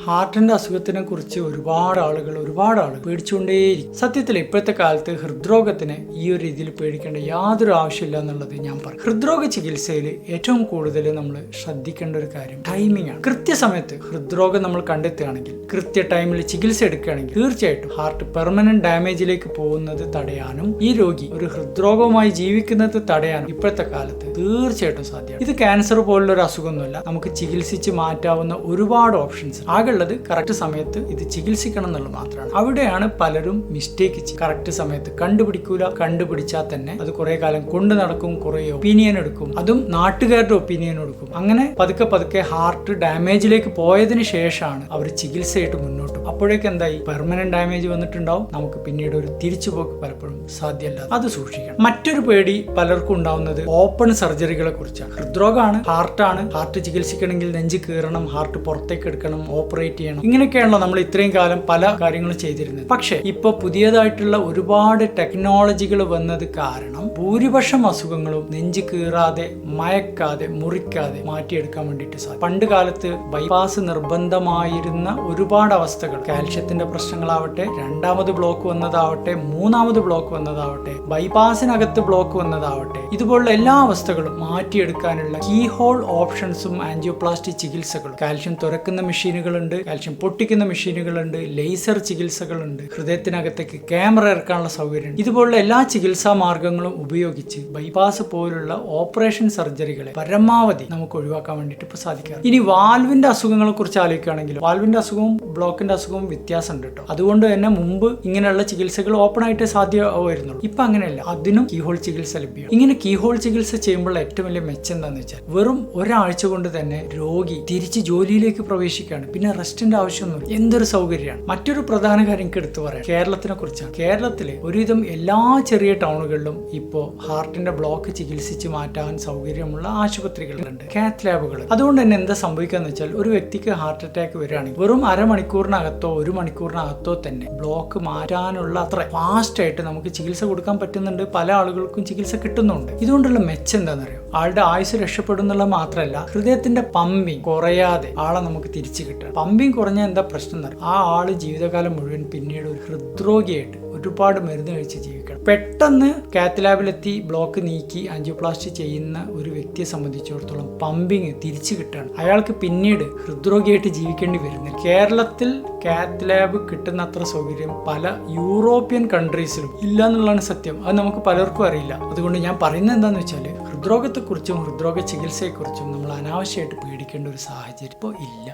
ഹാർട്ടിന്റെ അസുഖത്തിനെ കുറിച്ച് ഒരുപാട് ആളുകൾ പേടിച്ചുകൊണ്ടേയിരിക്കും. സത്യത്തിൽ ഇപ്പോഴത്തെ കാലത്ത് ഹൃദ്രോഗത്തിന് ഈ ഒരു രീതിയിൽ പേടിക്കേണ്ട യാതൊരു ആവശ്യമില്ല എന്നുള്ളത് ഞാൻ പറയും. ഹൃദ്രോഗ ചികിത്സയിൽ ഏറ്റവും കൂടുതൽ നമ്മൾ ശ്രദ്ധിക്കേണ്ട ഒരു കാര്യം ടൈമിംഗ് ആണ്. കൃത്യസമയത്ത് ഹൃദ്രോഗം നമ്മൾ കണ്ടെത്തുകയാണെങ്കിൽ, കൃത്യ ടൈമിൽ ചികിത്സ എടുക്കുകയാണെങ്കിൽ തീർച്ചയായിട്ടും ഹാർട്ട് പെർമനന്റ് ഡാമേജിലേക്ക് പോകുന്നത് തടയാനും ഈ രോഗി ഒരു ഹൃദ്രോഗവുമായി ജീവിക്കുന്നത് തടയാനും ഇപ്പോഴത്തെ കാലത്ത് തീർച്ചയായിട്ടും സാധ്യമാണ്. ഇത് ക്യാൻസർ പോലുള്ള ഒരു അസുഖമൊന്നുമല്ല. നമുക്ക് ചികിത്സിച്ച് മാറ്റാവുന്ന ഒരുപാട് ഓപ്ഷൻസ് ആകുള്ളത്. കറക്റ്റ് സമയത്ത് ഇത് ചികിത്സിക്കണം എന്നുള്ളത് മാത്രമാണ്. അവിടെയാണ് പലരും മിസ്റ്റേക്ക് കറക്റ്റ് സമയത്ത് കണ്ടുപിടിച്ചാൽ തന്നെ അത് കുറെ കാലം കൊണ്ടു നടക്കും, കുറെ ഒപ്പീനിയൻ എടുക്കും, അതും നാട്ടുകാരുടെ ഒപ്പീനിയൻ എടുക്കും. അങ്ങനെ പതുക്കെ ഹാർട്ട് ഡാമേജിലേക്ക് പോയതിനു ശേഷമാണ് അവർ ചികിത്സയായിട്ട് മുന്നോട്ട്. അപ്പോഴേക്ക് എന്തായി, പെർമനന്റ് ഡാമേജ് വന്നിട്ടുണ്ടാവും. നമുക്ക് പിന്നീട് ഒരു തിരിച്ചുപോക്ക് പലപ്പോഴും സാധ്യമല്ല. അത് സൂക്ഷിക്കണം. മറ്റൊരു പേടി പലർക്കും ഉണ്ടാവുന്നത് ഓപ്പൺ സർജറികളെ കുറിച്ചാണ്. ഹൃദ്രോഗമാണ്, ഹാർട്ട് ചികിത്സിക്കണമെങ്കിൽ നെഞ്ച് കീറണം, ഹാർട്ട് പുറത്തേക്ക് എടുക്കണം, ഓപ്പറേറ്റ് ചെയ്യണം. ഇങ്ങനെയൊക്കെയാണല്ലോ നമ്മൾ ഇത്രയും കാലം പല കാര്യങ്ങളും ചെയ്തിരുന്നത്. പക്ഷേ ഇപ്പൊ പുതിയതായിട്ടുള്ള ഒരുപാട് ടെക്നോളജികൾ വന്നത് കാരണം ഭൂരിപക്ഷം അസുഖങ്ങളും നെഞ്ച് കീറാതെ, മയക്കാതെ, മുറിക്കാതെ മാറ്റിയെടുക്കാൻ വേണ്ടിയിട്ട് സാധിക്കും. പണ്ട് കാലത്ത് ബൈപ്പാസ് നിർബന്ധമായിരുന്ന ഒരുപാട് അവസ്ഥകൾ, കാൽഷ്യത്തിന്റെ പ്രശ്നങ്ങളാവട്ടെ, രണ്ടാമത് ബ്ലോക്ക് വന്നതാവട്ടെ, മൂന്നാമത് ബ്ലോക്ക് വന്നതാവട്ടെ, ബൈപ്പാസിനകത്ത് ബ്ലോക്ക് വന്നതാവട്ടെ, ഇതുപോലുള്ള എല്ലാ അവസ്ഥകളും മാറ്റിയെടുക്കാനുള്ള കീ ഹോൾ ഓപ്ഷൻസും ആൻജിയോപ്ലാസ്റ്റി ചികിത്സകളും, കാൽഷ്യം തുറക്കുന്ന മെഷീനുകളുണ്ട്, കാൽഷ്യം പൊട്ടിക്കുന്ന മെഷീനുകളുണ്ട്, ലേസർ ചികിത്സകളുണ്ട്, ഹൃദയത്തിനകത്തേക്ക് ക്യാമറ ഇറക്കാനുള്ള സൗകര്യമുണ്ട്. ഇതുപോലുള്ള എല്ലാ ചികിത്സാ മാർഗങ്ങളും ഉപയോഗിച്ച് ബൈപ്പാസ് പോലുള്ള ഓപ്പറേഷൻ സർജറികളെ പരമാവധി നമുക്ക് ഒഴിവാക്കാൻ വേണ്ടിയിട്ട് ഇപ്പോൾ സാധിക്കാം. ഇനി വാൽവിന്റെ അസുഖങ്ങളെ കുറിച്ച് ആലോചിക്കുകയാണെങ്കിൽ, വാൽവിന്റെ അസുഖവും ബ്ലോക്കിന്റെ അസുഖവും വ്യത്യാസമുണ്ട് കേട്ടോ. അതുകൊണ്ട് തന്നെ മുമ്പ് ഇങ്ങനെയുള്ള ചികിത്സകൾ ഓപ്പൺ ആയിട്ട് സാധ്യമായിരുന്നുള്ളൂ. ഇപ്പൊ അങ്ങനെയല്ല, അതിനും കീഹോൾ ചികിത്സ ലഭ്യമാണ്. ഇങ്ങനെ കീഹോൾ ചികിത്സ ചെയ്യുമ്പോൾ ഏറ്റവും വലിയ മെച്ചം എന്താണെന്ന് വെച്ചാൽ, വെറും ഒരാഴ്ച കൊണ്ട് തന്നെ രോഗി തിരിച്ച് ജോലിയിലേക്ക് പ്രവേശിക്കുകയാണ്. പിന്നെ റെസ്റ്റിന്റെ ആവശ്യമൊന്നുമില്ല. എന്തൊരു സൗകര്യമാണ്. മറ്റൊരു പ്രധാന കാര്യം എനിക്ക് എടുത്തു പറയാം, കേരളത്തിനെ കുറിച്ചാണ്. കേരളത്തിലെ ഒരുവിധം എല്ലാ ചെറിയ ടൗണുകളിലും ഇപ്പോൾ ഹാർട്ടിന്റെ ബ്ലോക്ക് ചികിത്സിച്ച് മാറ്റാൻ സൗകര്യമുള്ള ആശുപത്രികളുണ്ട്, കാത്ത് ലാബുകൾ. അതുകൊണ്ട് തന്നെ എന്താ സംഭവിക്കാന്ന് വെച്ചാൽ, ഒരു വ്യക്തിക്ക് ഹാർട്ട് അറ്റാക്ക് വരികയാണെങ്കിൽ വെറും അരമണിക്കൂറിനകത്തോ 1 മണിക്കൂറിനകത്തോ തന്നെ ബ്ലോക്ക് മാറ്റാനുള്ള അത്ര ഫാസ്റ്റ് ആയിട്ട് നമുക്ക് ചികിത്സ കൊടുക്കാൻ പറ്റുന്നുണ്ട്. പല ആളുകൾക്കും ചികിത്സ കിട്ടുന്നുണ്ട്. ഇതുകൊണ്ടുള്ള മെച്ചം എന്താണെന്നറിയോ, ആളുടെ ആയുസ് രക്ഷപ്പെടുന്നുള്ള മാത്രമല്ല, ഹൃദയത്തിന്റെ പമ്പിങ് കുറയാതെ ആളെ നമുക്ക് തിരിച്ചു കിട്ടുക. പമ്പിങ് കുറഞ്ഞാൽ എന്താ പ്രശ്നം എന്നറിയാം, ആ ആള് ജീവിതകാലം മുഴുവൻ പിന്നീട് ഒരു ഹൃദ്രോഗിയായിട്ട് ഒരുപാട് മരുന്ന് കഴിച്ച് ജീവിക്കണം. പെട്ടെന്ന് കാത്ത് ലാബിലെത്തി ബ്ലോക്ക് നീക്കി ആൻജിയോപ്ലാസ്റ്റി ചെയ്യുന്ന ഒരു വ്യക്തിയെ സംബന്ധിച്ചിടത്തോളം പമ്പിങ് തിരിച്ചു കിട്ടുകയാണ്. അയാൾക്ക് പിന്നീട് ഹൃദ്രോഗിയായിട്ട് ജീവിക്കേണ്ടി വരുന്നില്ല. കേരളത്തിൽ കാത്ത് ലാബ് കിട്ടുന്ന അത്ര സൗകര്യം പല യൂറോപ്യൻ കൺട്രീസിലും ഇല്ല എന്നുള്ളതാണ് സത്യം. അത് നമുക്ക് പലർക്കും അറിയില്ല. അതുകൊണ്ട് ഞാൻ പറയുന്നത് എന്താണെന്ന് വെച്ചാൽ, ഹൃദ്രോഗത്തെക്കുറിച്ചും ഹൃദ്രോഗ ചികിത്സയെക്കുറിച്ചും നമ്മൾ അനാവശ്യമായിട്ട് പേടിക്കേണ്ട ഒരു സാഹചര്യം ഇപ്പോൾ ഇല്ല.